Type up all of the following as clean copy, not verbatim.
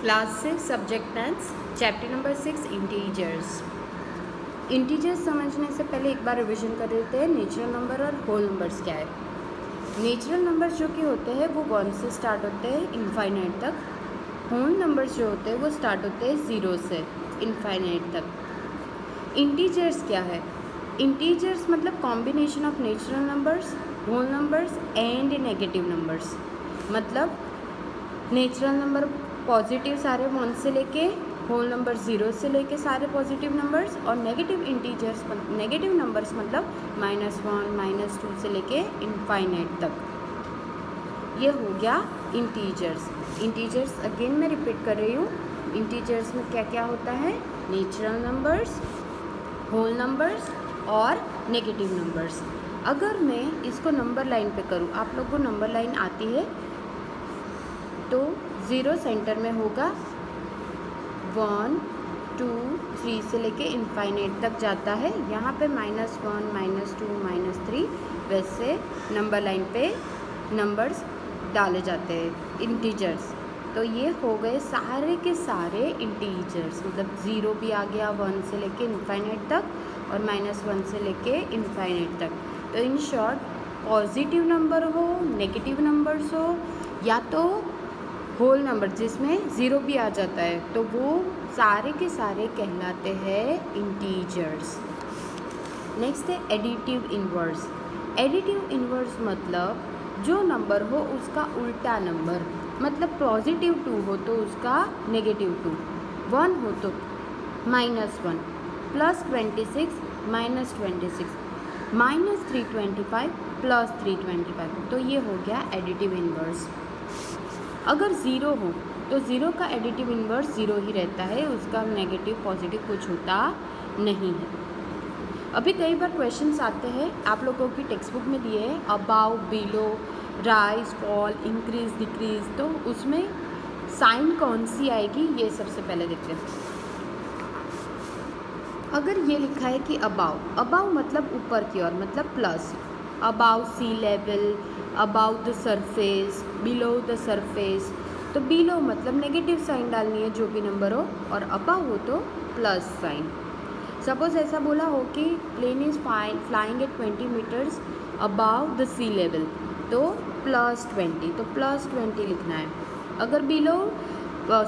Class 6 subject maths chapter number 6 integers. Integers समझने से पहले एक बार रिवीजन कर लेते हैं नेचुरल नंबर और होल नंबर्स क्या है। नेचुरल नंबर्स जो कि होते हैं वो 1 से स्टार्ट होते हैं इनफाइनाइट तक। होल नंबर्स जो होते हैं वो स्टार्ट होते हैं 0 से इनफाइनाइट तक। इंटीजर्स क्या है? इंटीजर्स मतलब combination of natural numbers, whole numbers and negative numbers. मतलब नेचुरल नंबर पॉजिटिव सारे 1 से लेके, होल नंबर 0 से लेके सारे पॉजिटिव नंबर्स, और नेगेटिव इंटीजर्स नेगेटिव नंबर्स मतलब -1 -2 से लेके इनफाइनाइट तक। ये हो गया इंटीजर्स। इंटीजर्स अगेन मैं रिपीट कर रही हूँ। इंटीजर्स में क्या क्या होता है? नेचुरल नंबर्स, होल नंबर्स और नेगेटिव नंबर्स। अगर मैं इसको नंबर लाइन पे करूँ, आप लोग को नंबर लाइन आती है, तो 0 सेंटर में होगा, 1 2 3 से लेके इनफाइनाइट तक जाता है। यहाँ पे -1 -2 -3 वैसे नंबर लाइन पे नंबर्स डाले जाते हैं इंटीजर्स। तो ये हो गए सारे के सारे इंटीजर्स। मतलब 0 भी आ गया 1 से लेके इनफाइनाइट तक, और -1 से लेके इनफाइनाइट तक। तो इन शॉर्ट पॉजिटिव नंबर हो, नेगेटिव नंबर्स हो, या तो होल नंबर जिसमें 0 भी आ जाता है, तो वो सारे के सारे कहलाते हैं इंटीजर्स। नेक्स्ट है एडिटिव इनवर्स। एडिटिव इनवर्स मतलब जो नंबर हो उसका उल्टा नंबर। मतलब पॉजिटिव 2 हो तो उसका नेगेटिव 2, 1 हो तो -1, +26 -26, -325 +325। तो ये हो गया एडिटिव इनवर्स। अगर 0 हो तो 0 का एडिटिव इन्वर्स 0 ही रहता है, उसका नेगेटिव पॉजिटिव कुछ होता नहीं है। अभी कई बार क्वेश्चंस आते हैं, आप लोगों की टेक्स्ट बुक में दिए हैं above, below, rise, fall, increase, decrease. तो उसमें साइन कौन सी आएगी ये सबसे पहले देखते हैं। अगर ये लिखा है कि अबाव, अबाव मतलब ऊपर की ओर, मतलब plus, above sea level, above the surface, below the surface. तो बिलो मतलब नेगेटिव साइन डालनी है जो भी नंबर हो, और अबाउ हो तो प्लस साइन। सपोज ऐसा बोला हो कि plane is flying at 20 metres above the sea level, तो +20, तो +20 लिखना है। अगर below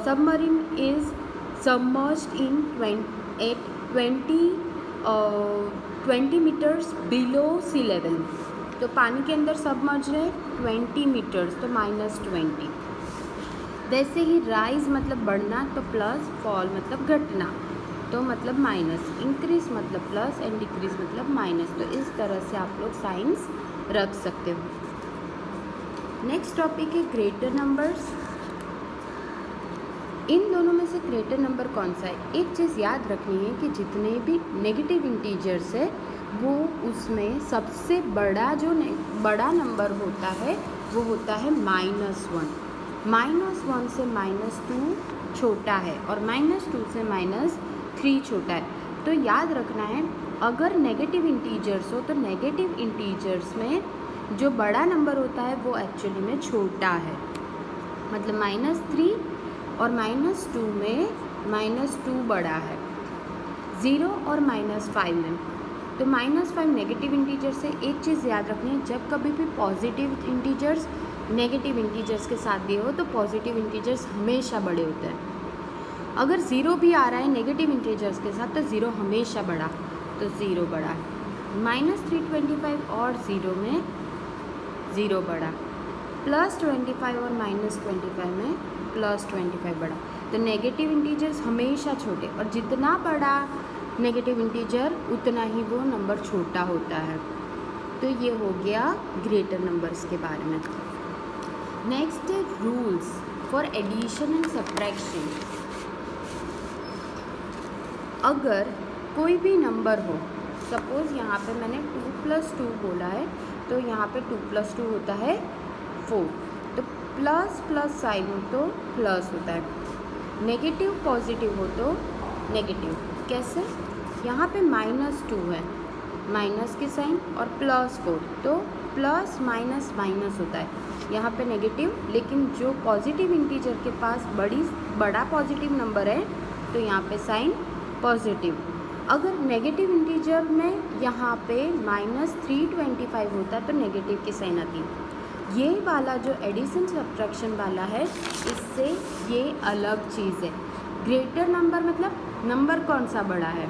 submarine is submerged in 20 metres below sea level, तो पानी के अंदर सबमर्ज है 20 मीटर्स, तो -20। वैसे ही राइज मतलब बढ़ना, तो प्लस, फॉल मतलब घटना, तो मतलब माइनस, इंक्रीज मतलब प्लस एंड डिक्रीज मतलब माइनस। तो इस तरह से आप लोग साइंस रख सकते हो। नेक्स्ट टॉपिक है ग्रेटर नंबर्स। इन दोनों में से ग्रेटर नंबर कौन सा है? एक चीज़ याद रखनी है कि जितने भी नेगेटिव इंटीजर्स है वो उसमें सबसे बड़ा जो बड़ा नंबर होता है वो होता है -1। -1 से -2 छोटा है, और -2 से -3 छोटा है। तो याद रखना है, अगर नेगेटिव इंटीजर्स हो तो नेगेटिव इंटीजर्स में जो बड़ा नंबर होता है वो एक्चुअली में छोटा है। मतलब -3 और -2 में -2 बड़ा है, 0 और -5 में। तो -5 नेगेटिव इंटीजर से एक चीज़ याद रखनी है, जब कभी भी पॉजिटिव इंटीजर्स नेगेटिव इंटीजर्स के साथ दिए हो तो पॉजिटिव इंटीजर्स हमेशा बड़े होते हैं। अगर 0 भी आ रहा है नेगेटिव इंटीजर्स के साथ तो 0 हमेशा बड़ा, तो 0 बड़ा है। -325 और 0 में 0 बड़ा, +25 और -25 में +25 बड़ा। तो नेगेटिव इंटीजर्स हमेशा छोटे, और जितना बड़ा नेगेटिव इंटीजर उतना ही वो नंबर छोटा होता है। तो ये हो गया ग्रेटर नंबर्स के बारे में। नेक्स्ट है rules for addition and subtraction. अगर कोई भी नंबर हो, सपोज यहाँ पे मैंने 2 + 2 बोला है, तो यहाँ पे 2 + 2 होता है 4, तो प्लस प्लस साइन हो तो प्लस होता है, नेगेटिव पॉजिटिव हो तो नेगेटिव। कैसे? यहाँ पे -2 है, माइनस के साइन, और +4 तो प्लस माइनस माइनस होता है, यहाँ पे नेगेटिव, लेकिन जो पॉजिटिव इंटीजर के पास बड़ा पॉजिटिव नंबर है तो यहाँ पे साइन पॉजिटिव। अगर नेगेटिव इंटीजर में यहाँ पे -325 होता तो नेगेटिव की साइन आती। ये वाला जो एडिशन सब्ट्रैक्शन वाला है, इससे ये अलग चीज़ है। ग्रेटर नंबर मतलब नंबर कौन सा बड़ा है,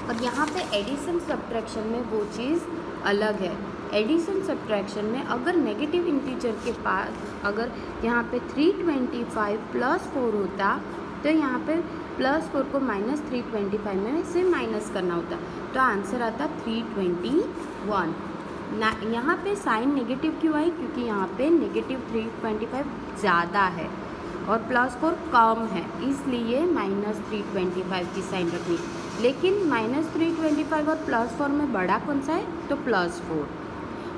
और यहाँ पे एडिशन सब्ट्रैक्शन में वो चीज़ अलग है। एडिशन सब्ट्रैक्शन में अगर नेगेटिव इंटीजर के पास अगर यहाँ पे 325 + 4 होता तो यहाँ पे +4 को -325 में से माइनस करना होता, तो आंसर आता 321 ना। यहाँ पे साइन नेगेटिव क्यों आई, क्योंकि यहाँ पे -325 ज़्यादा है और +4 कम है, इसलिए -325 की साइन रखनी। लेकिन -325 और +4 में बड़ा कौन सा है, तो +4।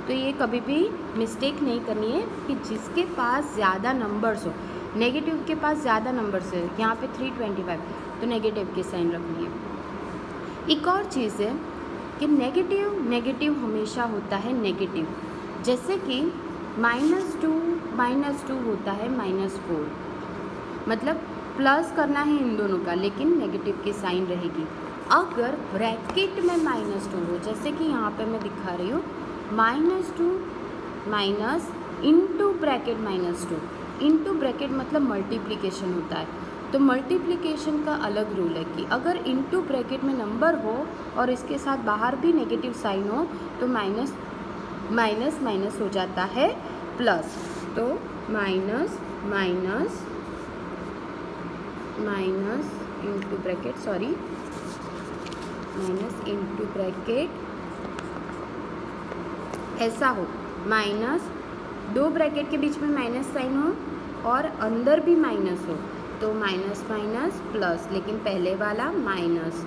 तो ये कभी भी मिस्टेक नहीं करनी है कि जिसके पास ज़्यादा नंबर्स हो, नेगेटिव के पास ज़्यादा नंबर्स है, यहाँ पे 325 तो नेगेटिव की साइन रखनी है। एक और चीज़ है कि नेगेटिव हमेशा होता है नेगेटिव, जैसे कि -2 होता है -4, मतलब प्लस करना है इन दोनों का, लेकिन नेगेटिव की साइन रहेगी। अगर ब्रैकेट में -2 हो, जैसे कि यहाँ पे मैं दिखा रही हूँ, -2 minus into bracket -2, into bracket मतलब मल्टीप्लिकेशन होता है। तो मल्टीप्लिकेशन का अलग रूल है कि अगर इंटू ब्रैकेट में नंबर हो और इसके साथ बाहर भी नेगेटिव साइन हो तो माइनस माइनस हो जाता है प्लस। तो minus into bracket minus into bracket ऐसा हो, माइनस 2 ब्रैकेट के बीच में माइनस साइन हो और अंदर भी माइनस हो तो माइनस प्लस, लेकिन पहले वाला माइनस,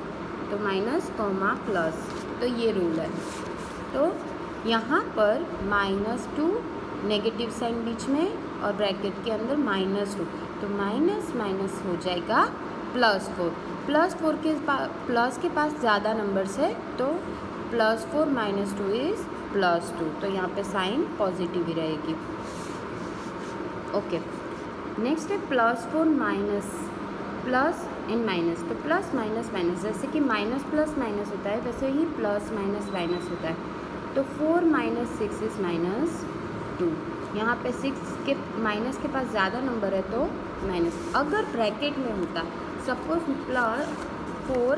तो माइनस कॉमा प्लस, तो ये रूल है। तो यहाँ पर -2 नेगेटिव साइन बीच में और ब्रैकेट के अंदर -2, तो माइनस हो जाएगा +4। प्लस के पास ज़्यादा नंबर्स है तो +4 - 2 इज़ +2, तो यहाँ पे साइन पॉजिटिव ही रहेगी। ओके, नेक्स्ट है +4 माइनस प्लस एंड माइनस, तो प्लस माइनस माइनस, जैसे कि माइनस प्लस माइनस होता है वैसे ही प्लस माइनस माइनस होता है। तो 4 - 6 इज़ -2, यहाँ पे 6 के माइनस के पास ज़्यादा नंबर है तो माइनस। अगर ब्रैकेट में होता सपोज +4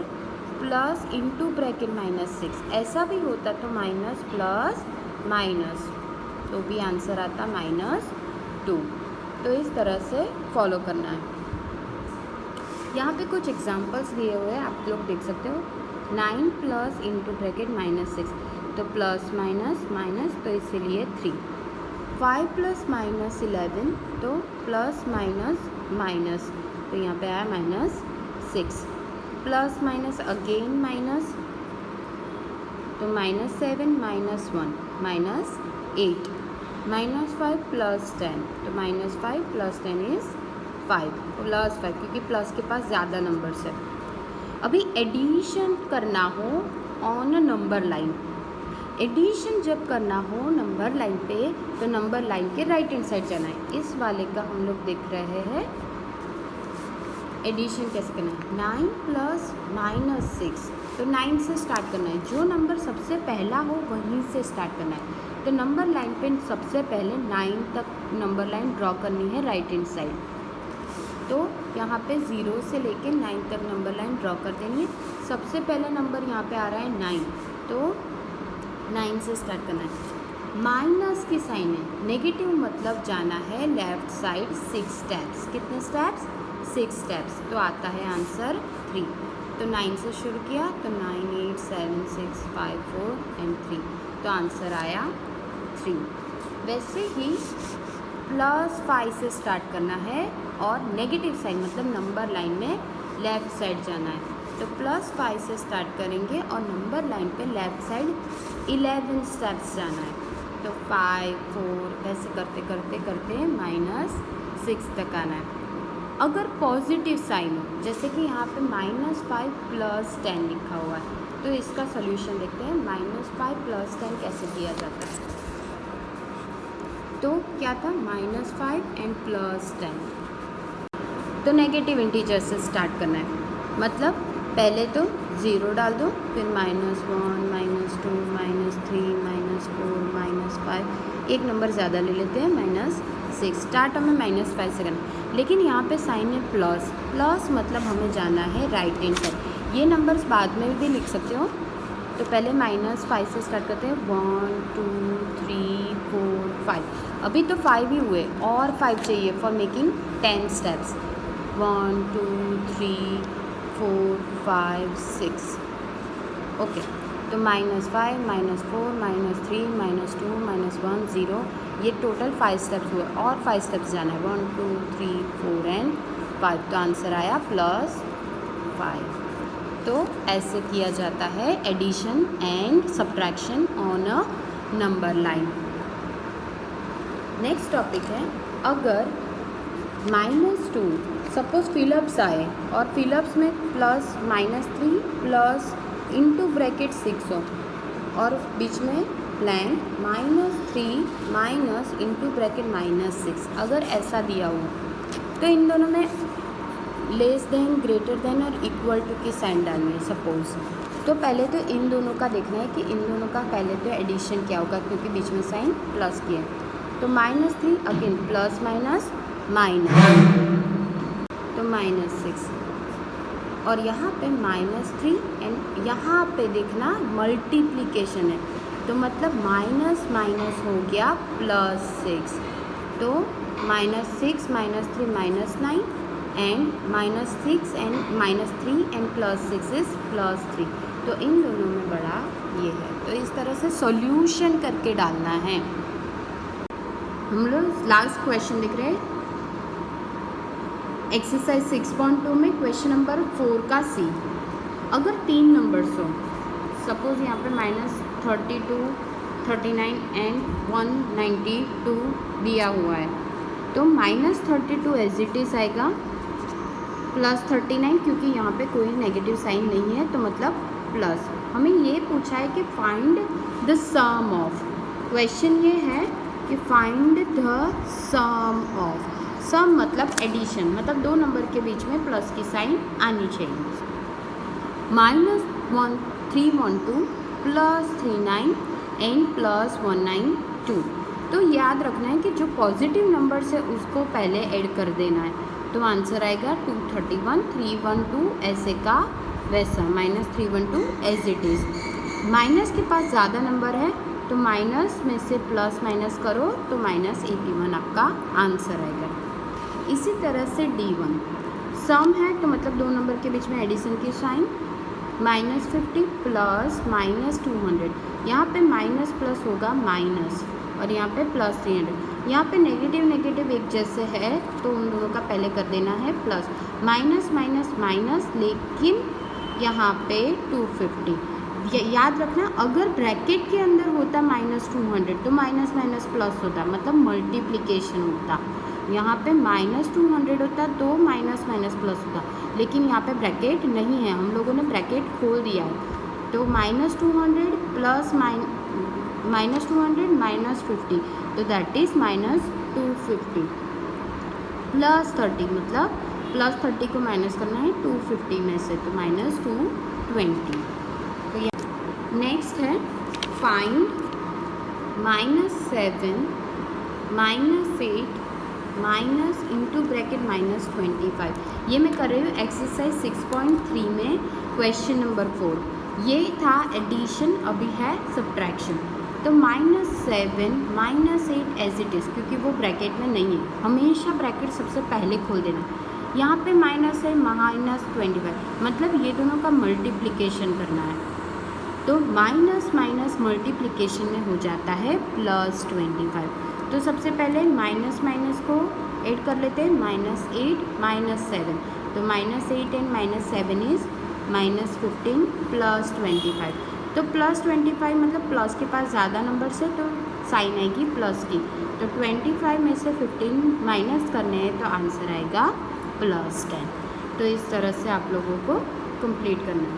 प्लस इंटू ब्रैकेट -6 ऐसा भी होता तो माइनस प्लस माइनस, तो भी आंसर आता -2। तो इस तरह से फॉलो करना है। यहाँ पे कुछ एग्जांपल्स दिए हुए हैं, आप लोग देख सकते हो। 9 प्लस इंटू ब्रैकेट -6, तो प्लस माइनस माइनस, तो इसीलिए 3। 5 प्लस माइनस 11, तो प्लस माइनस माइनस, तो यहाँ पे आया -6। प्लस माइनस अगेन माइनस, तो -7 - 1 -8। -5 प्लस 10, तो -5 प्लस 10 इज़ 5, +5, क्योंकि प्लस के पास ज़्यादा नंबर्स है। अभी एडिशन करना हो ऑन नंबर लाइन, एडिशन जब करना हो नंबर लाइन पे तो नंबर लाइन के राइट हैंड साइड जाना है। इस वाले का हम लोग देख रहे हैं एडिशन कैसे करना है। 9 प्लस -6, तो 9 से स्टार्ट करना है, जो नंबर सबसे पहला हो वहीं से स्टार्ट करना है। तो नंबर लाइन पे सबसे पहले 9 तक नंबर लाइन ड्रॉ करनी है राइट हैंड साइड। तो यहाँ पे 0 से लेके 9 तक नंबर लाइन ड्रॉ कर देनी है। सबसे पहला नंबर यहाँ पे आ रहा है 9, तो 9 से स्टार्ट करना है। माइनस की साइन है, नेगेटिव मतलब जाना है लेफ़्ट साइड 6 स्टेप्स। कितने स्टेप्स? 6 स्टेप्स, तो आता है आंसर 3। तो 9 से शुरू किया तो 9 8 7 6 5 4 एंड 3, तो आंसर आया 3। वैसे ही +5 से स्टार्ट करना है और नेगेटिव साइन मतलब नंबर लाइन में लेफ़्ट साइड जाना है। तो +5 से स्टार्ट करेंगे और नंबर लाइन पे लेफ़्ट साइड 11 स्टेप्स जाना है। तो 5 4 ऐसे करते करते करते -6 तक आना है। अगर पॉजिटिव साइन हो, जैसे कि यहाँ पे -5 + 10 लिखा हुआ है, तो इसका सोल्यूशन देखते हैं। -5 + 10 कैसे किया जाता है। तो क्या था -5 एंड +10। तो नेगेटिव इंटीजर से स्टार्ट करना है, मतलब पहले तो 0 डाल दो, फिर -1 -2 -3 -4 -5, एक नंबर ज़्यादा ले लेते हैं -6। स्टार्ट हमें -5 से करना, लेकिन यहाँ पे साइन है प्लस। प्लस मतलब हमें जाना है राइट हैंड साइड। ये नंबर्स बाद में भी लिख सकते हो। तो पहले -5 से स्टार्ट करते हैं, 1 2 3 4 5। अभी तो 5 ही हुए, और 5 चाहिए फॉर मेकिंग 10 स्टेप्स। 1 2 3 4 5 6। ओके, तो -5 -4 -3 -2 -1 0, ये टोटल 5 स्टेप्स हुए, और 5 स्टेप्स जाना है, 1 2 3 4 एंड 5। तो आंसर आया +5। तो ऐसे किया जाता है addition and subtraction on a number line. Next topic है, अगर -2 सपोज फिलअप्स आए और फिलअप्स में प्लस -3 प्लस इंटू ब्रैकेट 6 हो, और बीच में ब्लैंक -3 माइनस इंटू ब्रैकेट -6, अगर ऐसा दिया हो तो इन दोनों में लेस देन, ग्रेटर देन और इक्वल टू की साइन डालनी है सपोज। तो पहले तो इन दोनों का देखना है कि इन दोनों का पहले तो एडिशन क्या होगा, क्योंकि बीच में साइन प्लस की है। तो -3 अगेन प्लस माइनस माइनस, तो -6, और यहाँ पे -3 एंड यहाँ पे देखना मल्टीप्लिकेशन है, तो मतलब माइनस माइनस हो गया +6। तो -6 -3 -9 एंड -6 एंड -3 एंड +6 इज़ +3। तो इन दोनों में बड़ा ये है। तो इस तरह से सॉल्यूशन करके डालना है। हम लोग लास्ट क्वेश्चन देख रहे हैं, एक्सरसाइज 6.2 में क्वेश्चन नंबर 4 का सी। अगर 3 नंबर्स हो, सपोज यहाँ पे -32 39 एंड 192 दिया हुआ है, तो -32 एज इट इज़ आएगा, +39 क्योंकि यहाँ पे कोई नेगेटिव साइन नहीं है, तो मतलब प्लस। हमें ये पूछा है कि find the sum of, question ये है कि find the sum of. Sum मतलब एडिशन, मतलब दो नंबर के बीच में प्लस की साइन आनी चाहिए। -1312 +39 एंड +192। तो याद रखना है कि जो पॉजिटिव नंबर्स है उसको पहले ऐड कर देना है। तो आंसर आएगा 231, 312 ऐसे का वैसा, -312 एज इट इज़। माइनस के पास ज़्यादा नंबर है, तो माइनस में से प्लस माइनस करो तो -81 आपका आंसर आएगा। इसी तरह से D1 सम है, तो मतलब दो नंबर के बीच में एडिशन की साइन, -50 प्लस -200, यहाँ पे माइनस प्लस होगा माइनस, और यहाँ पे +300। यहाँ पे नेगेटिव नेगेटिव एक जैसे है, तो उन दोनों का पहले कर देना है प्लस, माइनस माइनस माइनस, लेकिन यहाँ पे 250। याद रखना, अगर ब्रैकेट के अंदर होता -200 तो माइनस माइनस प्लस होता, मतलब मल्टीप्लिकेशन होता। यहाँ पे -200 होता तो माइनस माइनस प्लस होता, लेकिन यहाँ पे ब्रैकेट नहीं है, हम लोगों ने ब्रैकेट खोल दिया है। तो -200 प्लस -200 -50, तो दैट इज़ -250 +30, मतलब +30 को माइनस करना है 250 में से, तो -220। तो नेक्स्ट है फाइंड -7 -8 माइनस इंटू ब्रैकेट -25। ये मैं कर रही हूँ एक्सरसाइज 6.3 में क्वेश्चन नंबर 4। ये था एडिशन, अभी है सब्ट्रैक्शन। तो -7 -8 एज इट इज़, क्योंकि वो ब्रैकेट में नहीं है, हमेशा ब्रैकेट सबसे पहले खोल देना। यहाँ पे माइनस है -25, मतलब ये दोनों का मल्टीप्लिकेशन करना है। तो माइनस माइनस मल्टीप्लिकेशन में हो जाता है +25। तो सबसे पहले माइनस माइनस को ऐड कर लेते हैं, -8 -7, तो -8 एंड -7 इज़ -15 +25। तो +25 मतलब प्लस के पास ज़्यादा नंबर से, तो साइन आएगी प्लस की। तो 25 में से 15 माइनस करने हैं, तो आंसर आएगा +10। तो इस तरह से आप लोगों को कंप्लीट करना है।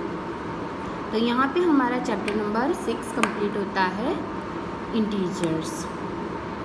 तो यहाँ पे हमारा चैप्टर नंबर 6 कंप्लीट होता है, इंटीजर्स।